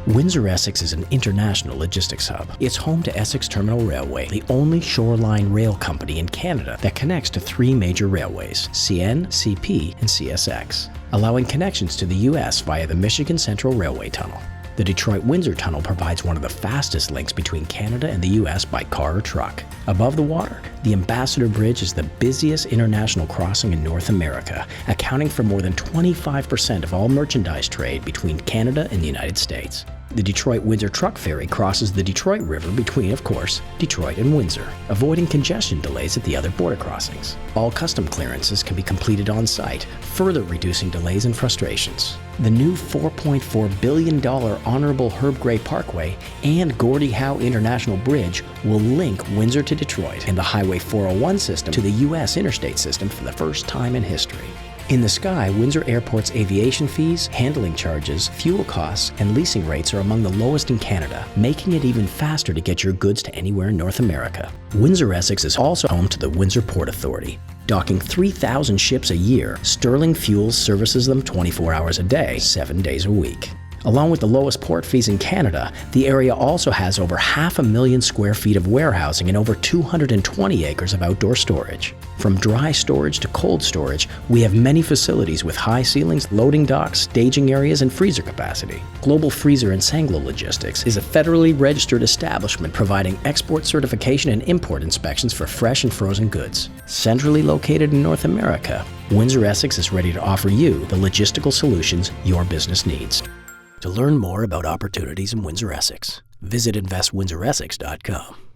Windsor-Essex is an international logistics hub. It's home to Essex Terminal Railway, the only shoreline rail company in Canada that connects to three major railways, CN, CP, and CSX, allowing connections to the U.S. via the Michigan Central Railway Tunnel. The Detroit-Windsor Tunnel provides one of the fastest links between Canada and the U.S. by car or truck. Above the water, the Ambassador Bridge is the busiest international crossing in North America, accounting for more than 25% of all merchandise trade between Canada and the United States. The Detroit-Windsor truck ferry crosses the Detroit River between, of course, Detroit and Windsor, avoiding congestion delays at the other border crossings. All custom clearances can be completed on site, further reducing delays and frustrations. The new $4.4 billion Honorable Herb Gray Parkway and Gordie Howe International Bridge will link Windsor to Detroit and the Highway 401 system to the U.S. interstate system for the first time in history. In the sky, Windsor Airport's aviation fees, handling charges, fuel costs, and leasing rates are among the lowest in Canada, making it even faster to get your goods to anywhere in North America. Windsor-Essex is also home to the Windsor Port Authority. Docking 3,000 ships a year, Sterling Fuels services them 24 hours a day, 7 days a week. Along with the lowest port fees in Canada, the area also has over 500,000 square feet of warehousing and over 220 acres of outdoor storage. From dry storage to cold storage, we have many facilities with high ceilings, loading docks, staging areas, and freezer capacity. Global Freezer and Sanglo Logistics is a federally registered establishment providing export certification and import inspections for fresh and frozen goods. Centrally located in North America, Windsor-Essex is ready to offer you the logistical solutions your business needs. To learn more about opportunities in Windsor-Essex, visit investwindsoressex.com.